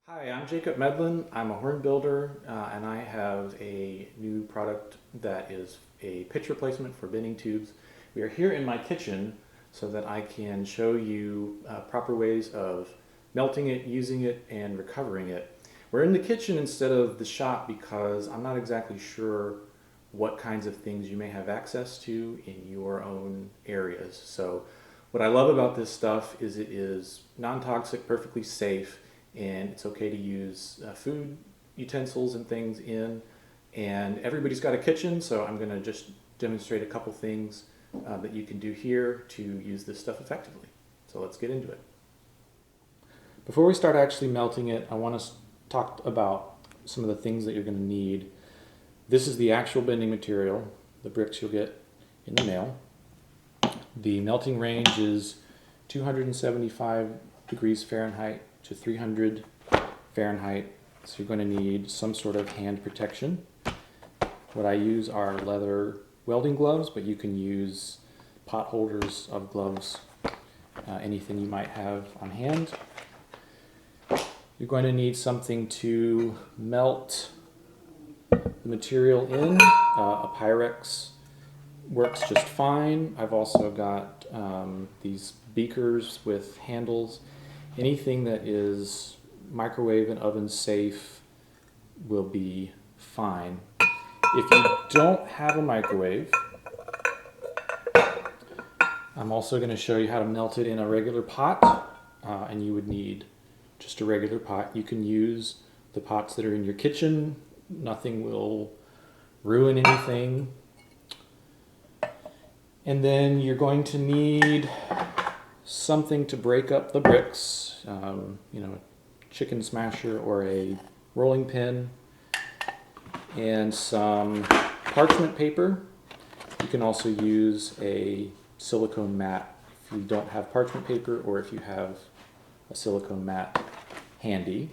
Hi, I'm Jacob Medlin. I'm a horn builder, and I have a new product that is a pitch replacement for bending tubes. We are here in my kitchen so that I can show you proper ways of melting it, using it, and recovering it. We're in the kitchen instead of the shop because I'm not exactly sure what kinds of things you may have access to in your own areas. So what I love about this stuff is it is non-toxic, perfectly safe, and it's okay to use food utensils and things in. And everybody's got a kitchen, so I'm going to just demonstrate a couple things that you can do here to use this stuff effectively. So let's get into it. Before we start actually melting it, I want to talk about some of the things that you're going to need. This is the actual bending material, the bricks you'll get in the mail. The melting range is 275 degrees Fahrenheit to 300 Fahrenheit, so you're going to need some sort of hand protection. What I use are leather welding gloves, but you can use pot holders of gloves, anything you might have on hand. You're going to need something to melt the material in. A Pyrex works just fine. I've also got these beakers with handles. Anything that is microwave and oven safe will be fine. If you don't have a microwave, I'm also going to show you how to melt it in a regular pot, and you would need just a regular pot. You can use the pots that are in your kitchen. Nothing will ruin anything. And then you're going to need something to break up the bricks, a chicken smasher or a rolling pin, and some parchment paper. You can also use a silicone mat if you don't have parchment paper, or if you have a silicone mat handy.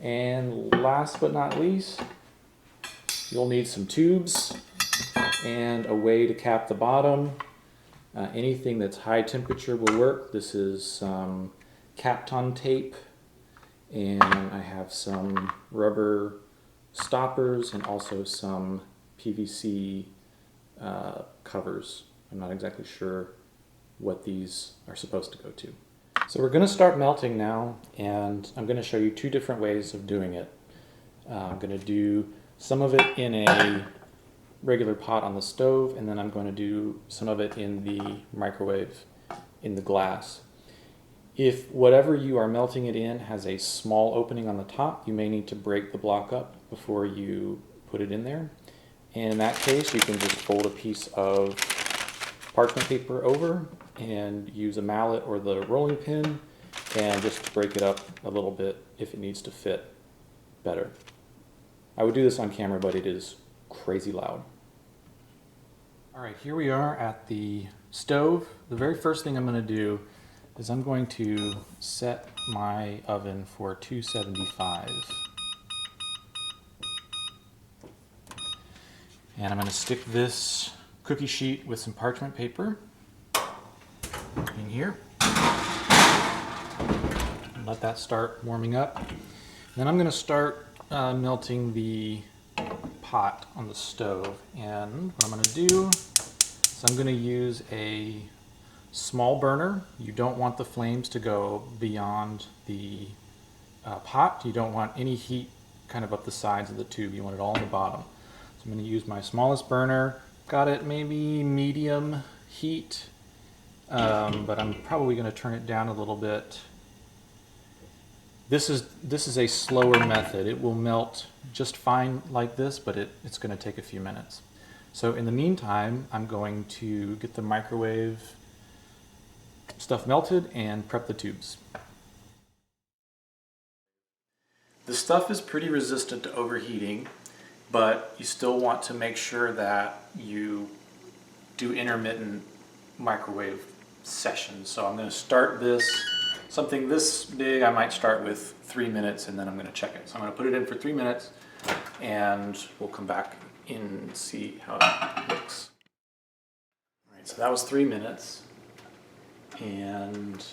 And last but not least, you'll need some tubes and a way to cap the bottom. Anything that's high temperature will work. This is some Kapton tape, and I have some rubber stoppers and also some PVC covers. I'm not exactly sure what these are supposed to go to. So we're going to start melting now, and I'm going to show you two different ways of doing it. I'm going to do some of it in a regular pot on the stove, and then I'm going to do some of it in the microwave in the glass. If whatever you are melting it in has a small opening on the top, you may need to break the block up before you put it in there. And in that case, you can just fold a piece of parchment paper over and use a mallet or the rolling pin and just break it up a little bit if it needs to fit better. I would do this on camera, but it is crazy loud. All right, here we are at the stove. The very first thing I'm going to do is I'm going to set my oven for 275. And I'm going to stick this cookie sheet with some parchment paper in here. And let that start warming up. Then I'm going to start melting the pot on the stove, and what I'm going to do is I'm going to use a small burner. You don't want the flames to go beyond the pot. You don't want any heat kind of up the sides of the tube. You want it all on the bottom. So I'm going to use my smallest burner. Got it maybe medium heat, but I'm probably going to turn it down a little bit. This is a slower method. It will melt just fine like this, but it's going to take a few minutes. So in the meantime, I'm going to get the microwave stuff melted and prep the tubes. The stuff is pretty resistant to overheating, but you still want to make sure that you do intermittent microwave sessions. So I'm going to start this. Something this big, I might start with 3 minutes, and then I'm going to check it. So I'm going to put it in for 3 minutes, and we'll come back and see how it looks. All right, so that was 3 minutes, and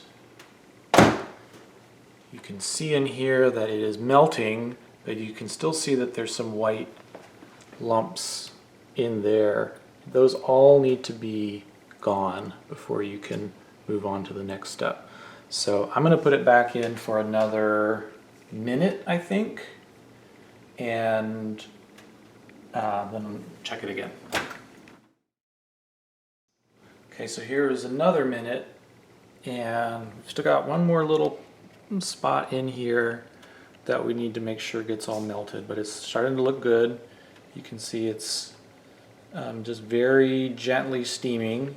You can see in here that it is melting, but you can still see that there's some white lumps in there. Those all need to be gone before you can move on to the next step. So I'm going to put it back in for another minute, I think, and then check it again. Okay, so here's another minute, and we've still got one more little spot in here that we need to make sure gets all melted, but it's starting to look good. You can see it's just very gently steaming,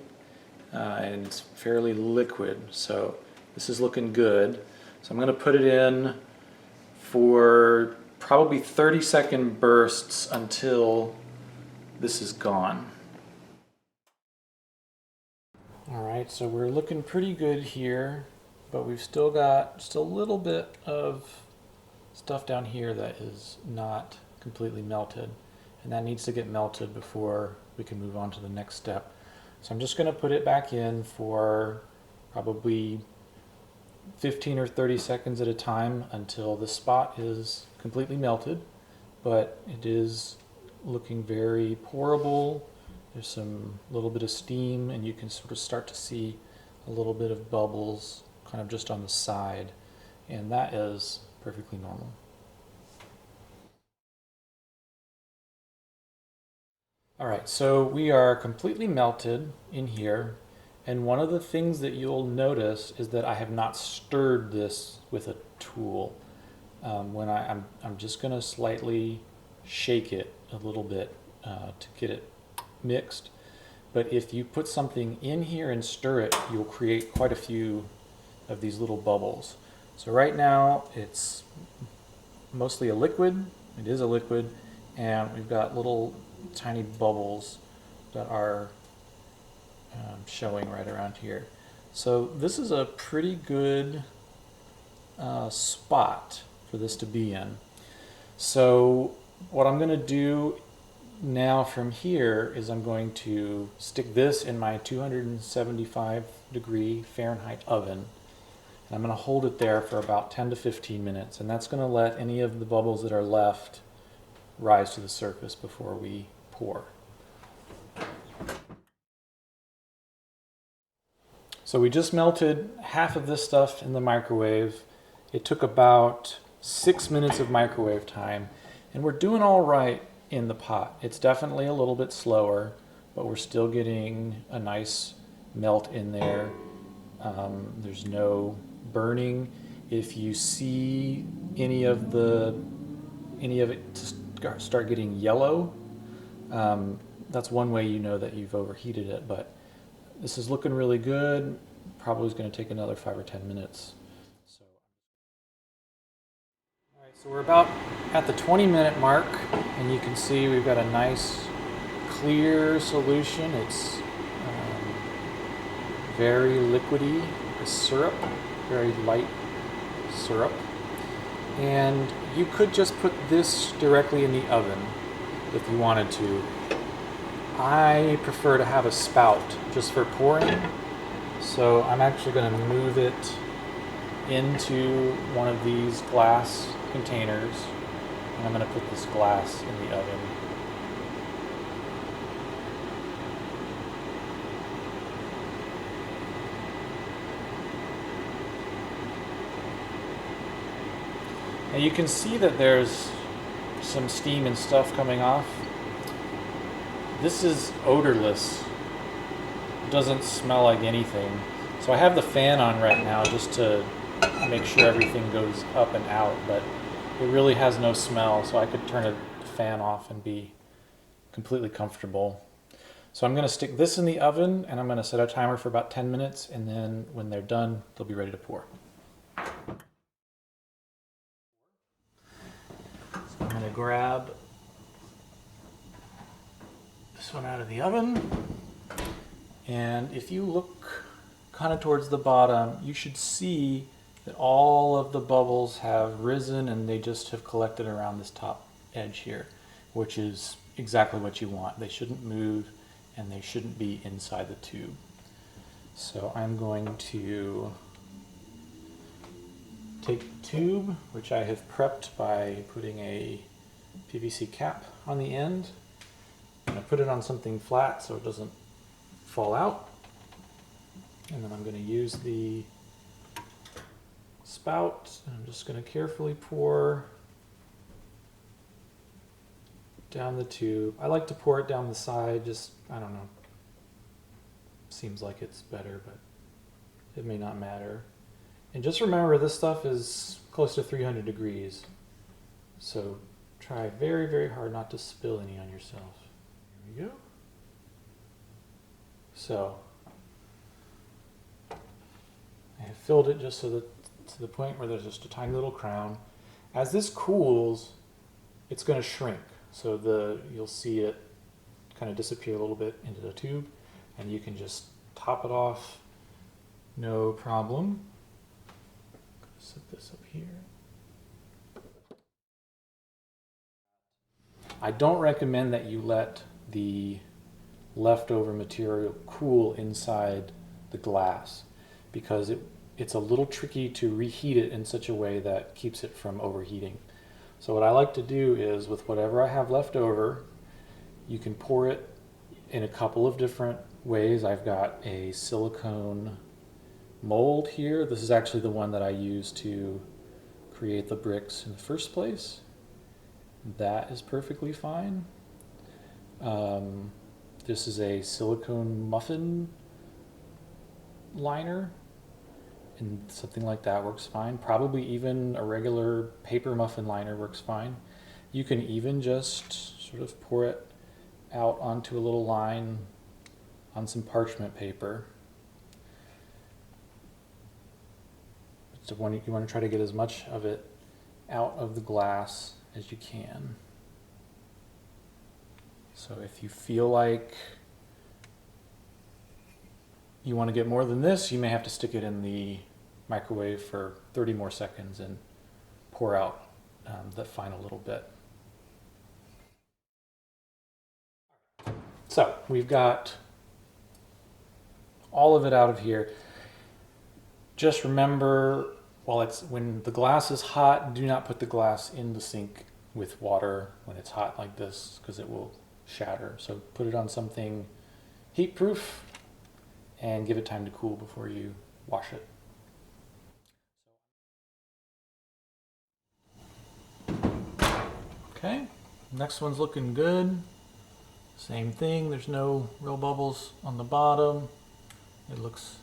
and it's fairly liquid, so this is looking good. So I'm going to put it in for probably 30-second bursts until this is gone. Alright, so we're looking pretty good here, but we've still got just a little bit of stuff down here that is not completely melted, and that needs to get melted before we can move on to the next step. So I'm just going to put it back in for probably 15 or 30 seconds at a time until the spot is completely melted, but it is looking very pourable. There's some little bit of steam, and you can sort of start to see a little bit of bubbles kind of just on the side, and that is perfectly normal. Alright, so we are completely melted in here, and one of the things that you'll notice is that I have not stirred this with a tool. I'm just going to slightly shake it a little bit to get it mixed, but if you put something in here and stir it, you'll create quite a few of these little bubbles. So right now it's mostly a liquid. It is a liquid, and we've got little tiny bubbles that are showing right around here. So this is a pretty good spot for this to be in. So what I'm going to do now from here is I'm going to stick this in my 275 degree Fahrenheit oven, and I'm going to hold it there for about 10 to 15 minutes, and that's going to let any of the bubbles that are left rise to the surface before we pour. So we just melted half of this stuff in the microwave. It took about 6 minutes of microwave time, and we're doing all right in the pot. It's definitely a little bit slower, but we're still getting a nice melt in there. There's no burning. If you see any of it start getting yellow, that's one way you know that you've overheated it, but this is looking really good. Probably is going to take another 5 or 10 minutes. So we're about at the 20-minute mark, and you can see we've got a nice clear solution. It's very liquidy, a syrup, very light syrup. And you could just put this directly in the oven if you wanted to. I prefer to have a spout just for pouring, so I'm actually going to move it into one of these glass containers, and I'm going to put this glass in the oven. Now you can see that there's some steam and stuff coming off. This is odorless. It doesn't smell like anything. So I have the fan on right now just to make sure everything goes up and out, but it really has no smell, so I could turn the fan off and be completely comfortable. So I'm going to stick this in the oven, and I'm going to set a timer for about 10 minutes, and then when they're done, they'll be ready to pour. So I'm going to grab this one out of the oven, and if you look kind of towards the bottom, you should see that all of the bubbles have risen and they just have collected around this top edge here, which is exactly what you want. They shouldn't move and they shouldn't be inside the tube. So I'm going to Take the tube, which I have prepped by putting a PVC cap on the end. I'm going to put it on something flat so it doesn't fall out. And then I'm going to use the spout, and I'm just going to carefully pour down the tube. I like to pour it down the side, just, I don't know, seems like it's better, but it may not matter. And just remember, this stuff is close to 300 degrees, so try very, very hard not to spill any on yourself. Here we go. So I have filled it just so that to the point where there's just a tiny little crown. As this cools, it's going to shrink. So you'll see it kind of disappear a little bit into the tube, and you can just top it off, no problem. Set this up here. I don't recommend that you let the leftover material cool inside the glass, because it's a little tricky to reheat it in such a way that keeps it from overheating. So what I like to do is, with whatever I have left over, you can pour it in a couple of different ways. I've got a silicone mold here. This is actually the one that I used to create the bricks in the first place. That is perfectly fine. This is a silicone muffin liner, and something like that works fine. Probably even a regular paper muffin liner works fine. You can even just sort of pour it out onto a little line on some parchment paper. So you want to try to get as much of it out of the glass as you can. So if you feel like you want to get more than this, you may have to stick it in the microwave for 30 more seconds and pour out the final little bit. So we've got all of it out of here. Just remember, when the glass is hot, do not put the glass in the sink with water when it's hot like this, because it will shatter. So put it on something heat proof and give it time to cool before you wash it. Okay, next one's looking good. Same thing, there's no real bubbles on the bottom. It looks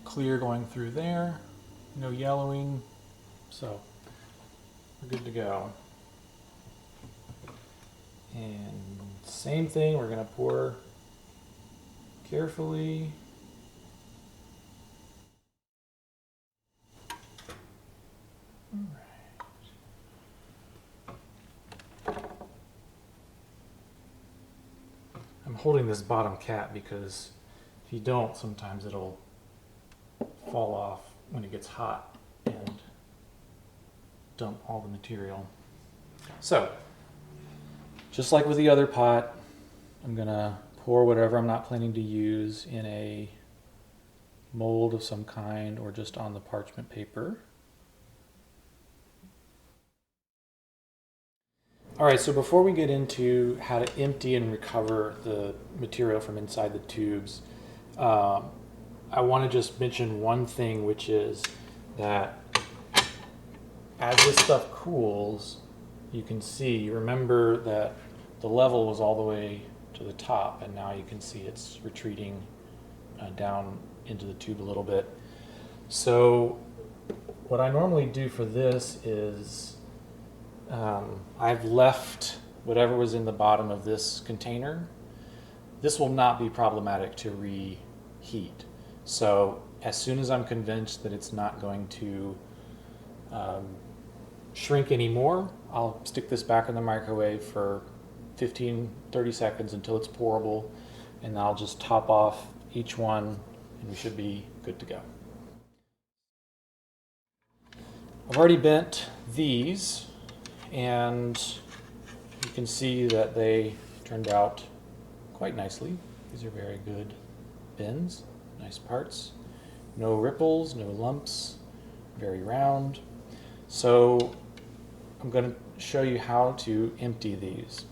clear going through there, no yellowing, so we're good to go. And same thing, we're going to pour carefully. All right. I'm holding this bottom cap because if you don't, sometimes it'll fall off when it gets hot and dump all the material. So, just like with the other pot, I'm gonna pour whatever I'm not planning to use in a mold of some kind or just on the parchment paper. All right, so before we get into how to empty and recover the material from inside the tubes, I want to just mention one thing, which is that as this stuff cools, you can see, remember that the level was all the way to the top, and now you can see it's retreating down into the tube a little bit. So what I normally do for this is I've left whatever was in the bottom of this container. This will not be problematic to reheat. So as soon as I'm convinced that it's not going to shrink anymore, I'll stick this back in the microwave for 15-30 seconds until it's pourable, and I'll just top off each one and we should be good to go. I've already bent these, and you can see that they turned out quite nicely. These are very good bends, nice parts. No ripples, no lumps, very round. So I'm going to show you how to empty these.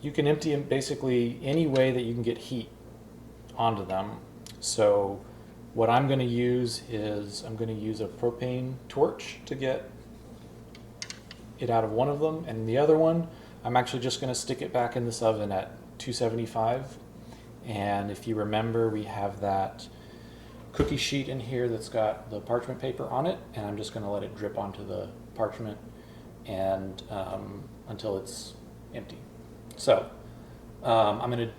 You can empty them basically any way that you can get heat onto them. So what I'm going to use is I'm going to use a propane torch to get it out of one of them, and the other one I'm actually just going to stick it back in this oven at 275. And if you remember, we have that cookie sheet in here that's got the parchment paper on it, and I'm just going to let it drip onto the parchment and until it's empty. So I'm going to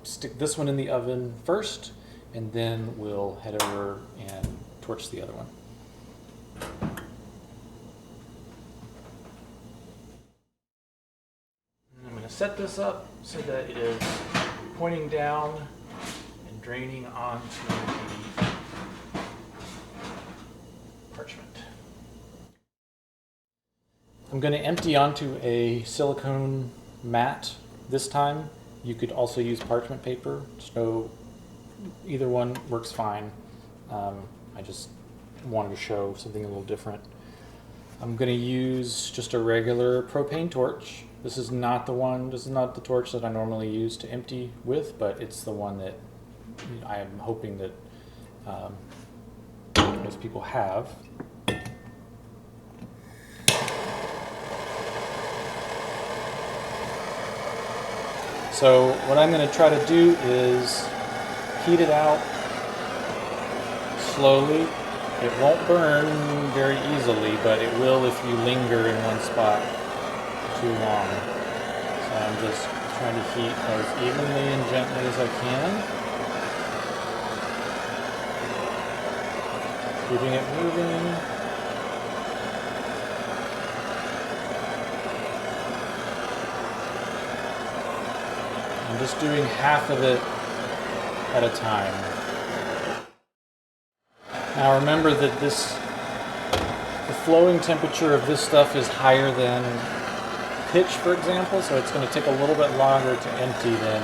stick this one in the oven first, and then we'll head over and torch the other one. And I'm going to set this up so that it is pointing down and draining onto the parchment. I'm going to empty onto a silicone mat this time. You could also use parchment paper, so either one works fine. I just wanted to show something a little different. I'm going to use just a regular propane torch. This is not the torch that I normally use to empty with, but it's the one that I am hoping that most people have. So what I'm going to try to do is heat it out slowly. It won't burn very easily, but it will if you linger in one spot too long. So I'm just trying to heat as evenly and gently as I can, keeping it moving. I'm just doing half of it at a time. Now remember that the flowing temperature of this stuff is higher than pitch, for example, so it's going to take a little bit longer to empty than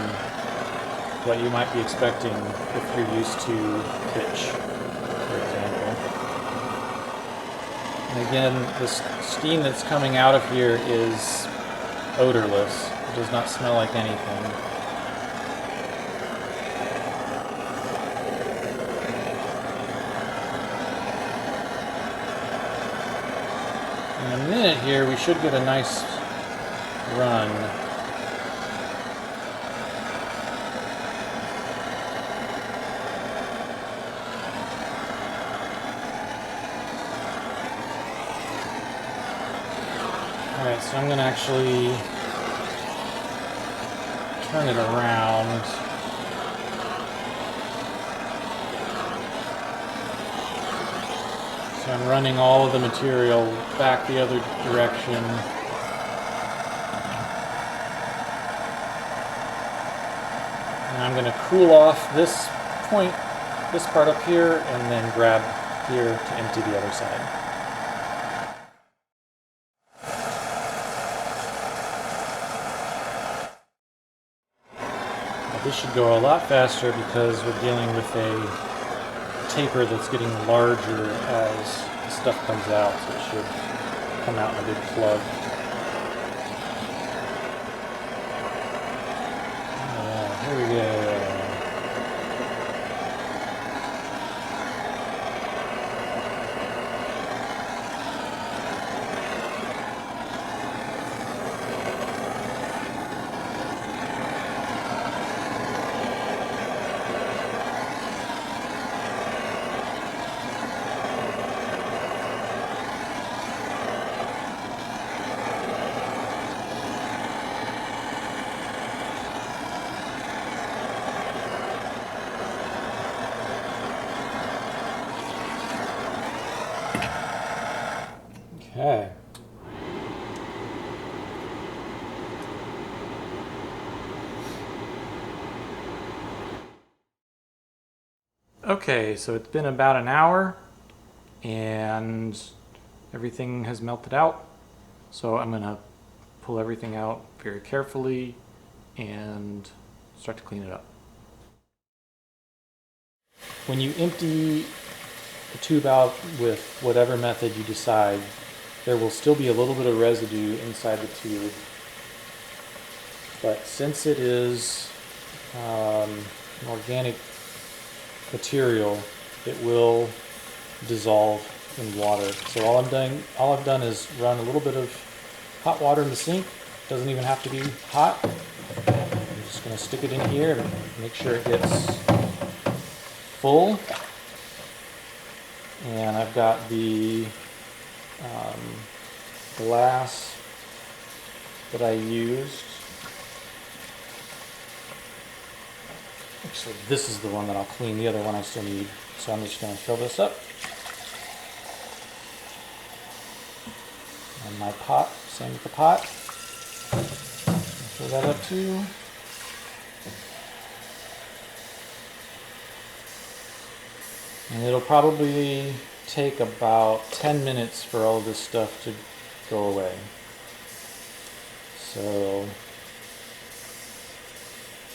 what you might be expecting if you're used to pitch, for example. And again, this steam that's coming out of here is odorless. It does not smell like anything. In a minute here, we should get a nice run. Alright, so I'm going to actually turn it around. So I'm running all of the material back the other direction. And I'm going to cool off this part up here, and then grab here to empty the other side. Now this should go a lot faster because we're dealing with a taper that's getting larger as the stuff comes out, so it should come out in a big plug. Here we go. Okay. Okay, so it's been about an hour and everything has melted out. So I'm going to pull everything out very carefully and start to clean it up. When you empty the tube out with whatever method you decide, there will still be a little bit of residue inside the tube. But since it is an organic material, it will dissolve in water. So all I've done is run a little bit of hot water in the sink. Doesn't even have to be hot. I'm just going to stick it in here and make sure it gets full. And I've got the glass that I used. Actually, this is the one that I'll clean. The other one I still need. So I'm just going to fill this up. And my pot, same with the pot. Fill that up too. And it'll probably take about 10 minutes for all this stuff to go away. So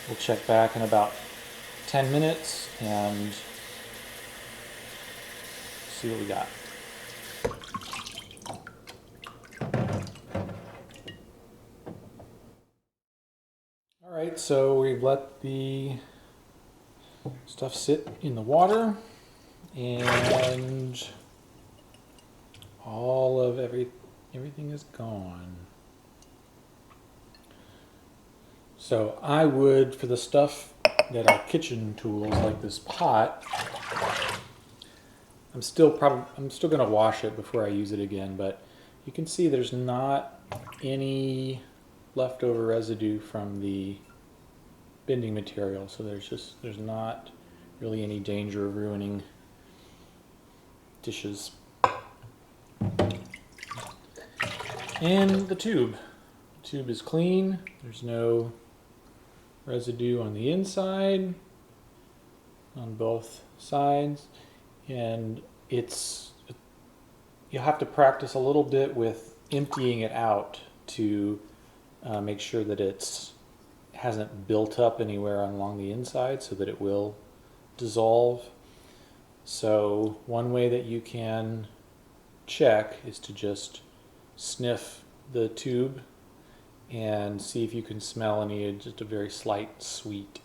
we'll check back in about 10 minutes and see what we got. All right, so we've let the stuff sit in the water, and all of everything is gone. So I would, for the stuff that are kitchen tools like this pot, I'm still going to wash it before I use it again, but you can see there's not any leftover residue from the binding material, so there's not really any danger of ruining dishes. And the tube is clean. There's no residue on the inside, on both sides, and you'll have to practice a little bit with emptying it out to make sure that it hasn't built up anywhere along the inside, so that it will dissolve. So one way that you can check is to just sniff the tube and see if you can smell any, just a very slight sweet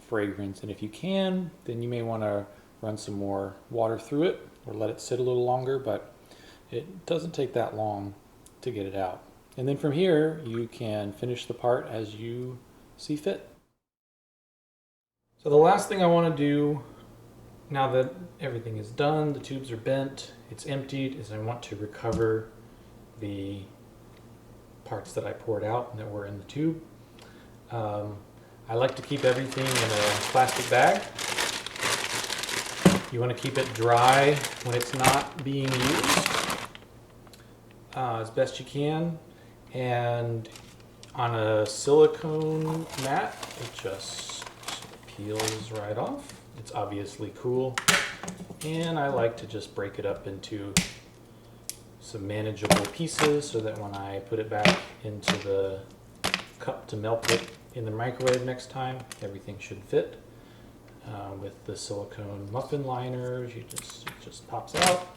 fragrance. And if you can, then you may want to run some more water through it or let it sit a little longer, but it doesn't take that long to get it out. And then from here, you can finish the part as you see fit. So the last thing I want to do, now that everything is done, the tubes are bent, it's emptied, is I want to recover the parts that I poured out and that were in the tube. I like to keep everything in a plastic bag. You want to keep it dry when it's not being used as best you can. And on a silicone mat, it just peels right off. It's obviously cool. And I like to just break it up into some manageable pieces so that when I put it back into the cup to melt it in the microwave next time, everything should fit. With the silicone muffin liners, it just pops out.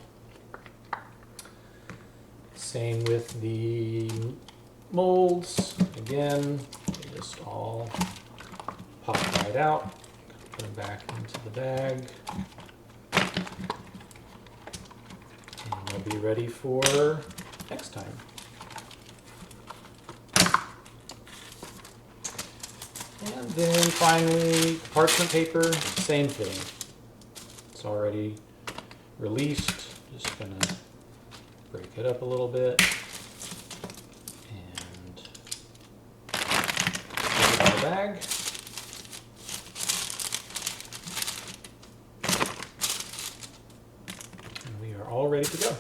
Same with the molds. Again, they just all pop right out. Put them back into the bag. And they'll be ready for next time. And then finally, parchment paper, same thing. It's already released. Just gonna break it up a little bit and put it in the bag. And we are all ready to go.